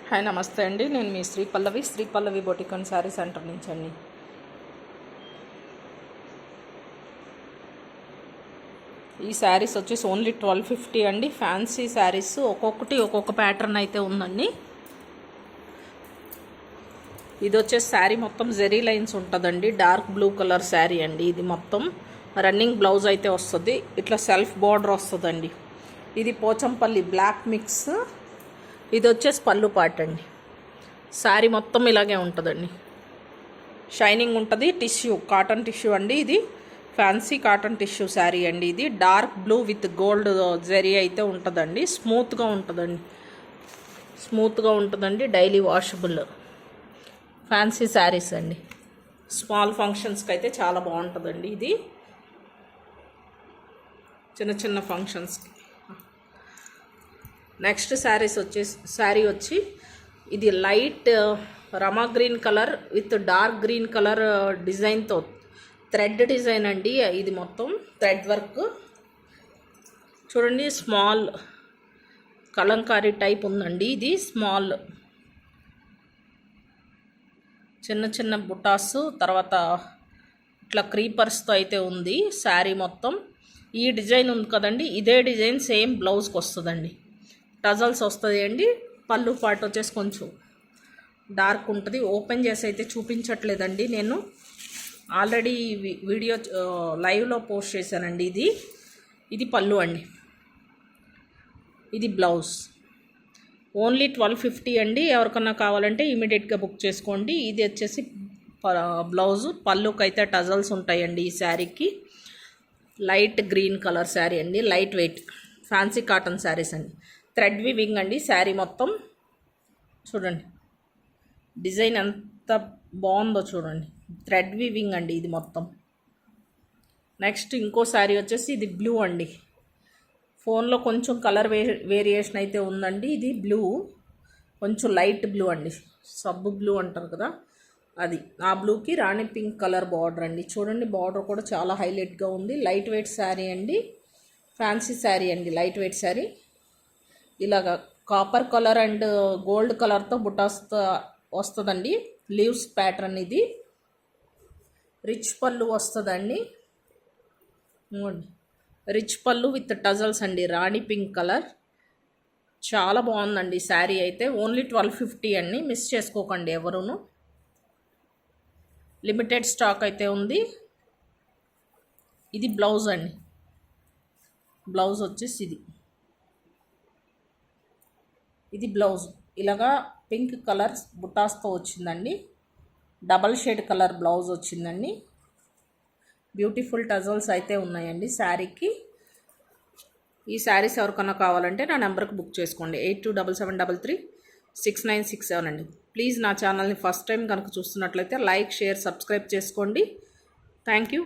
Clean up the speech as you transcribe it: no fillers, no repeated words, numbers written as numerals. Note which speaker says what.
Speaker 1: Hi నమస్తే అండి. నేను మీ శ్రీ పల్లవి బొటిక్ అండ్ శారీ సెంటర్ నుంచి అండి. ఈ శారీస్ వచ్చేసి ఓన్లీ 1250 అండి. ఫ్యాన్సీ శారీస్ ఒక్కొక్కటి ఒక్కొక్క ప్యాటర్న్ అయితే ఉందండి. ఇది వచ్చేసి శారీ మొత్తం జెరీ లైన్స్ ఉంటుందండి. డార్క్ బ్లూ కలర్ శారీ అండి. ఇది మొత్తం రన్నింగ్ బ్లౌజ్ అయితే వస్తుంది. ఇట్లా సెల్ఫ్ బార్డర్ వస్తుందండి. ఇది పోచంపల్లి బ్లాక్ మిక్స్. ఇది వచ్చేసి పళ్ళు పాట అండి. శారీ మొత్తం ఇలాగే ఉంటుందండి. షైనింగ్ ఉంటుంది. టిష్యూ కాటన్ టిష్యూ అండి. ఇది ఫ్యాన్సీ కాటన్ టిష్యూ శారీ అండి. ఇది dark blue with gold zari అయితే ఉంటుందండి. స్మూత్గా ఉంటుందండి. డైలీ వాషబుల్ ఫ్యాన్సీ శారీస్ అండి. స్మాల్ ఫంక్షన్స్కి అయితే చాలా బాగుంటుందండి. ఇది చిన్న ఫంక్షన్స్కి. నెక్స్ట్ శారీ వచ్చి ఇది light Rama green colour with dark green colour డిజైన్తో థ్రెడ్ డిజైన్ అండి. ఇది మొత్తం థ్రెడ్ వర్క్ చూడండి. స్మాల్ కలంకారీ టైప్ ఉందండి. ఇది స్మాల్ చిన్న బుటాస్, తర్వాత ఇట్లా క్రీపర్స్తో అయితే ఉంది శారీ మొత్తం. ఈ డిజైన్ ఉంది కదండి, ఇదే డిజైన్ సేమ్ బ్లౌజ్కి వస్తుందండి. టజల్స్ వస్తుంది అండి. పళ్ళు పాటు వచ్చేసి కొంచెం డార్క్ ఉంటుంది. ఓపెన్ చేసి అయితే చూపించట్లేదండి. నేను ఆల్రెడీ వీడియో లైవ్లో పోస్ట్ చేశానండి. ఇది పళ్ళు అండి. ఇది బ్లౌజ్. ఓన్లీ 1250 అండి. ఎవరికన్నా కావాలంటే ఇమీడియట్గా బుక్ చేసుకోండి. ఇది వచ్చేసి బ్లౌజు. పళ్ళుకి అయితే టజల్స్ ఉంటాయండి. ఈ శారీకి లైట్ గ్రీన్ కలర్ శారీ అండి. Light weight fancy cotton saris అండి. థ్రెడ్ వీవింగ్ అండి. శారీ మొత్తం చూడండి. డిజైన్ ఎంత బాగుందో చూడండి. థ్రెడ్ వీవింగ్ అండి ఇది మొత్తం. నెక్స్ట్ ఇంకో శారీ వచ్చేసి ఇది బ్లూ అండి. ఫోన్లో కొంచెం కలర్ వేరియేషన్ అయితే ఉందండి. ఇది బ్లూ, కొంచెం లైట్ బ్లూ అండి. సబ్బు బ్లూ అంటారు కదా, అది. ఆ బ్లూకి రాణి పింక్ కలర్ బార్డర్ అండి. చూడండి, బార్డర్ కూడా చాలా హైలైట్గా ఉంది. లైట్ వెయిట్ శారీ అండి. ఫ్యాన్సీ శారీ అండి. Light wait sari. ఇలాగా కాపర్ కలర్ అండ్ గోల్డ్ కలర్తో బుటాస్తో వస్తుందండి. Leaves pattern. ఇది రిచ్ పళ్ళు వస్తుందండి. రిచ్ పళ్ళు విత్ టజల్స్ అండి. రాణి పింక్ కలర్. చాలా బాగుందండి శారీ అయితే. ఓన్లీ 1250 అండి. మిస్ చేసుకోకండి ఎవరును. లిమిటెడ్ స్టాక్ అయితే ఉంది. ఇది బ్లౌజ్ అండి. బ్లౌజ్ వచ్చేసి ఇది బ్లౌజ్. ఇలాగా పింక్ కలర్ బుటాస్తో వచ్చిందండి. డబల్ షేడ్ కలర్ బ్లౌజ్ వచ్చిందండి. బ్యూటిఫుల్ టజల్స్ అయితే ఉన్నాయండి శారీకి. ఈ శారీస్ ఎవరికన్నా కావాలంటే నా నెంబర్కి బుక్ చేసుకోండి. 8277336967 అండి. ప్లీజ్ నా ఛానల్ని ఫస్ట్ టైం కనుక చూస్తున్నట్లయితే లైక్, షేర్, సబ్స్క్రైబ్ చేసుకోండి. Thank you.